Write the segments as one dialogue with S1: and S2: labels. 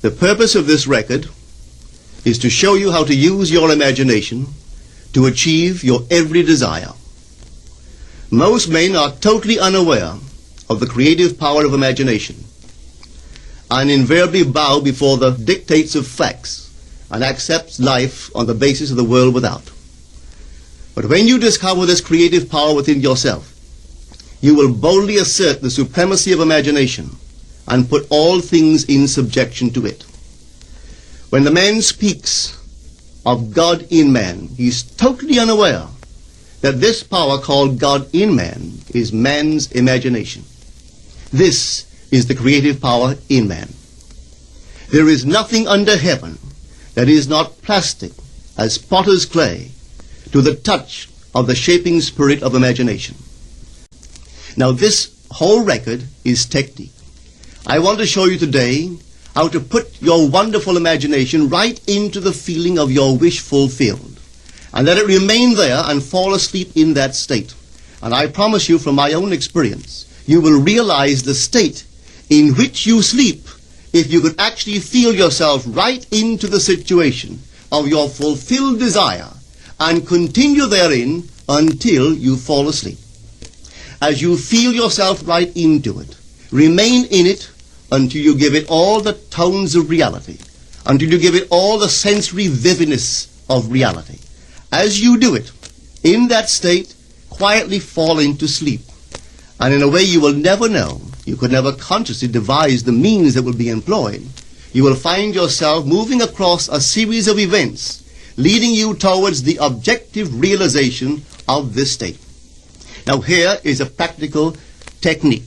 S1: The purpose of this record is to show you how to use your imagination to achieve your every desire. Most men are totally unaware of the creative power of imagination and invariably bow before the dictates of facts and accept life on the basis of the world without. But when you discover this creative power within yourself, you will boldly assert the supremacy of imagination and put all things in subjection to it. When the man speaks of God in man, he is totally unaware that this power called God in man is man's imagination. This is the creative power in man. There is nothing under heaven that is not plastic as potter's clay to the touch of the shaping spirit of imagination. Now this whole record is technique. I want to show you today how to put your wonderful imagination right into the feeling of your wish fulfilled and let it remain there and fall asleep in that state. And I promise you from my own experience, you will realize the state in which you sleep if you could actually feel yourself right into the situation of your fulfilled desire and continue therein until you fall asleep. As you feel yourself right into it, remain in it until you give it all the tones of reality, until you give it all the sensory vividness of reality. As you do it, in that state, quietly fall into sleep. And in a way you will never know, you could never consciously devise the means that will be employed, you will find yourself moving across a series of events leading you towards the objective realization of this state. Now here is a practical technique.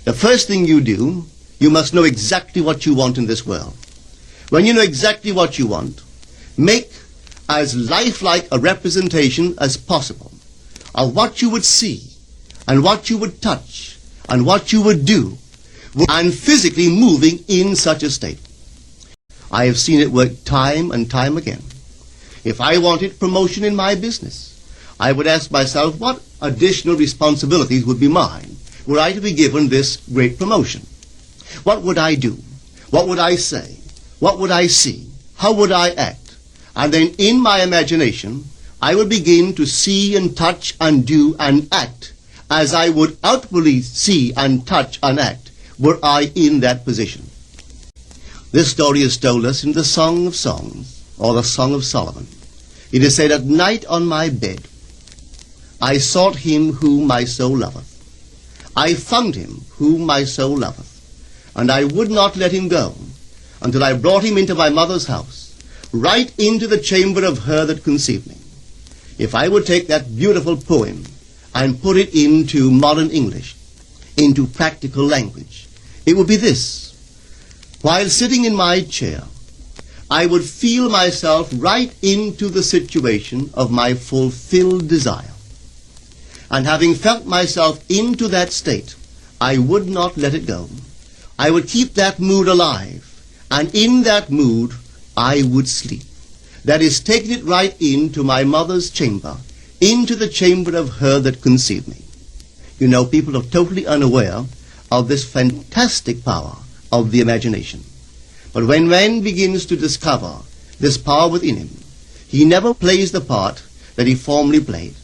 S1: The first thing you do, you must know exactly what you want in this world. When you know exactly what you want, make as lifelike a representation as possible of what you would see and what you would touch and what you would do and physically moving in such a state. I have seen it work time and time again. If I wanted promotion in my business, I would ask myself what additional responsibilities would be mine were I to be given this great promotion. What would I do? What would I say? What would I see? How would I act? And then in my imagination, I would begin to see and touch and do and act as I would outwardly see and touch and act were I in that position. This story is told us in the Song of Songs, or the Song of Solomon. It is said, "At night on my bed, I sought him whom my soul loveth. I found him whom my soul loveth. And I would not let him go until I brought him into my mother's house, right into the chamber of her that conceived me." If I would take that beautiful poem and put it into modern English, into practical language, it would be this. While sitting in my chair, I would feel myself right into the situation of my fulfilled desire. And having felt myself into that state, I would not let it go. I would keep that mood alive, and in that mood I would sleep. That is, taking it right into my mother's chamber, into the chamber of her that conceived me. You know, people are totally unaware of this fantastic power of the imagination. But when man begins to discover this power within him, he never plays the part that he formerly played.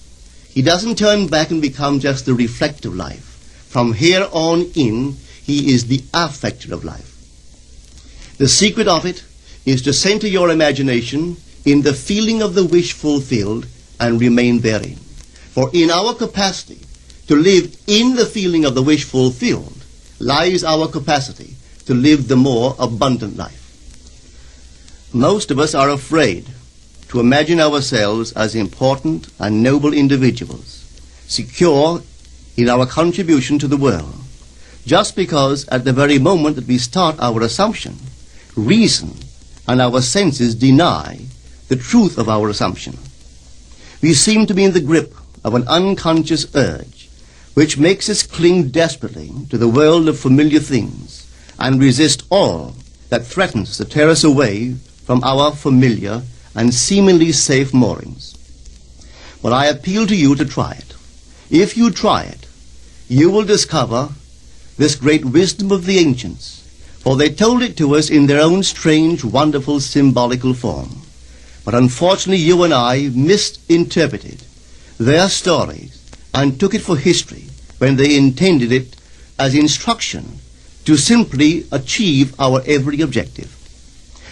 S1: He doesn't turn back and become just the reflective life. From here on in, he is the affecter of life. The secret of it is to center your imagination in the feeling of the wish fulfilled and remain therein. For in our capacity to live in the feeling of the wish fulfilled lies our capacity to live the more abundant life. Most of us are afraid to imagine ourselves as important and noble individuals, secure in our contribution to the world, just because at the very moment that we start our assumption, reason and our senses deny the truth of our assumption. We seem to be in the grip of an unconscious urge which makes us cling desperately to the world of familiar things and resist all that threatens to tear us away from our familiar and seemingly safe moorings. But I appeal to you to try it. If you try it, you will discover this great wisdom of the ancients, for they told it to us in their own strange, wonderful, symbolical form. But unfortunately, you and I misinterpreted their stories and took it for history when they intended it as instruction to simply achieve our every objective.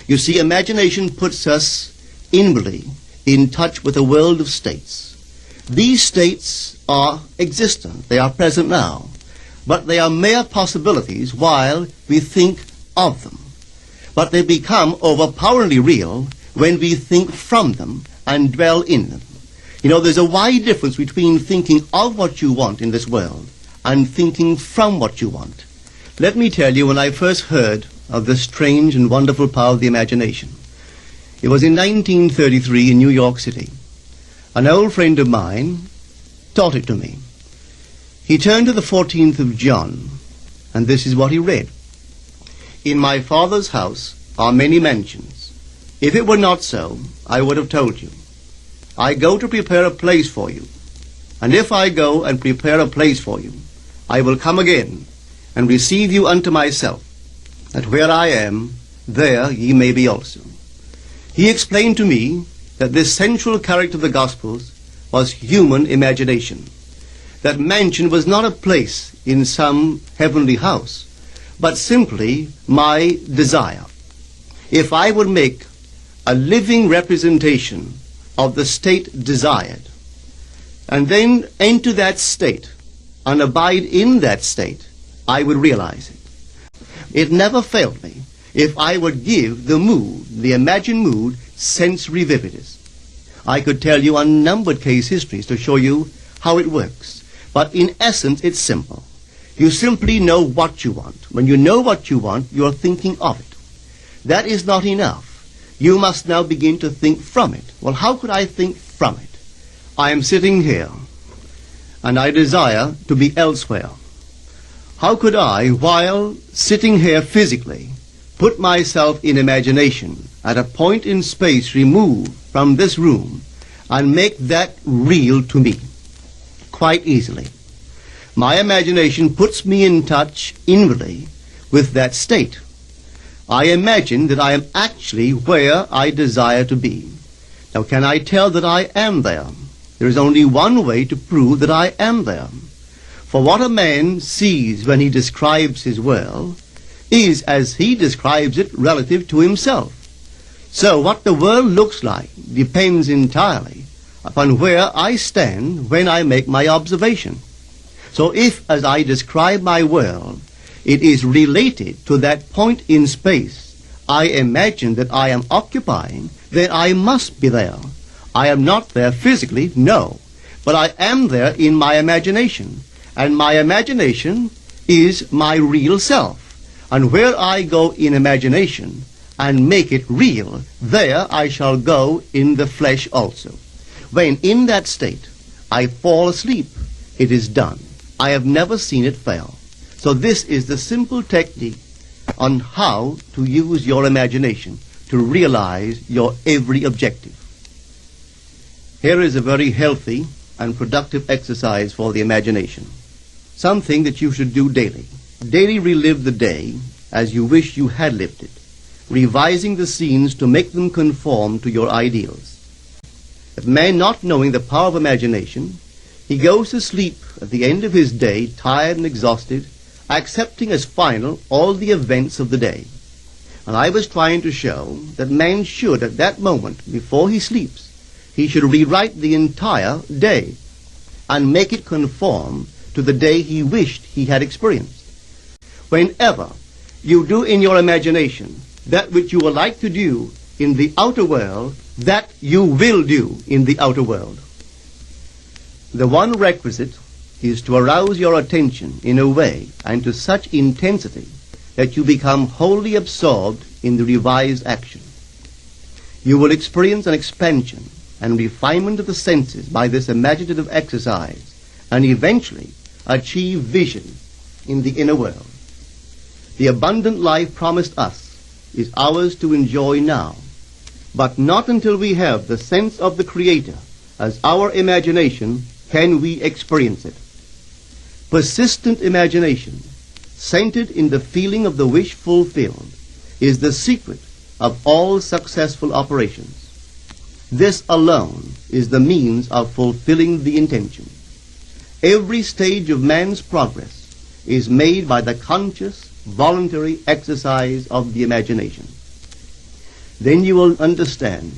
S1: You see, imagination puts us inwardly in touch with a world of states. These states are existent, they are present now, but they are mere possibilities while we think of them. But they become overpoweringly real when we think from them and dwell in them. You know, there's a wide difference between thinking of what you want in this world and thinking from what you want. Let me tell you, when I first heard of the strange and wonderful power of the imagination, it was in 1933 in New York City. An old friend of mine taught it to me. He turned to the 14th of John, and this is what he read. In my Father's house are many mansions. If it were not so, I would have told you. I go to prepare a place for you. And if I go and prepare a place for you, I will come again and receive you unto myself, that where I am, there ye may be also. He explained to me that this central character of the Gospels was human imagination. That mansion was not a place in some heavenly house, but simply my desire. If I would make a living representation of the state desired, and then enter that state and abide in that state, I would realize it. It never failed me if I would give the mood, the imagined mood, sensory vividness. I could tell you unnumbered case histories to show you how it works. But in essence, it's simple. You simply know what you want. When you know what you want, you're thinking of it. That is not enough. You must now begin to think from it. Well, how could I think from it? I am sitting here, and I desire to be elsewhere. How could I, while sitting here physically, put myself in imagination at a point in space removed from this room and make that real to me? Quite easily. My imagination puts me in touch inwardly with that state. I imagine that I am actually where I desire to be. Now, can I tell that I am there? There is only one way to prove that I am there. For what a man sees when he describes his world is as he describes it relative to himself. So what the world looks like depends entirely upon where I stand when I make my observation. So if, as I describe my world, it is related to that point in space I imagine that I am occupying, then I must be there. I am not there physically, no, but I am there in my imagination, and my imagination is my real self. And where I go in imagination and make it real, there I shall go in the flesh also. When in that state I fall asleep, it is done. I have never seen it fail. So this is the simple technique on how to use your imagination to realize your every objective. Here is a very healthy and productive exercise for the imagination. Something that you should do daily. Daily relive the day as you wish you had lived it, revising the scenes to make them conform to your ideals. If man not knowing the power of imagination, he goes to sleep at the end of his day, tired and exhausted, accepting as final all the events of the day. And I was trying to show that man should, at that moment, before he sleeps, he should rewrite the entire day and make it conform to the day he wished he had experienced. Whenever you do in your imagination that which you would like to do in the outer world, that you will do in the outer world. The one requisite is to arouse your attention in a way and to such intensity that you become wholly absorbed in the revised action. You will experience an expansion and refinement of the senses by this imaginative exercise, and eventually achieve vision in the inner world. The abundant life promised us is ours to enjoy now, but not until we have the sense of the Creator as our imagination can we experience it. Persistent imagination, centered in the feeling of the wish fulfilled, is the secret of all successful operations. This alone is the means of fulfilling the intention. Every stage of man's progress is made by the conscious, voluntary exercise of the imagination. Then you will understand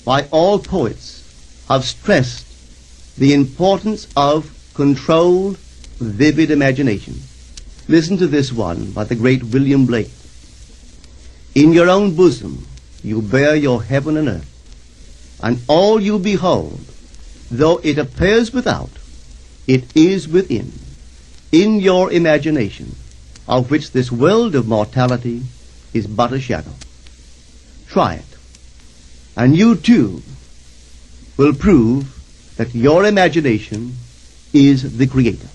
S1: why all poets have stressed the importance of controlled, vivid imagination. Listen to this one by the great William Blake. In your own bosom you bear your heaven and earth, and all you behold, though it appears without, it is within, in your imagination, of which this world of mortality is but a shadow. Try it, and you too will prove that your imagination is the creator.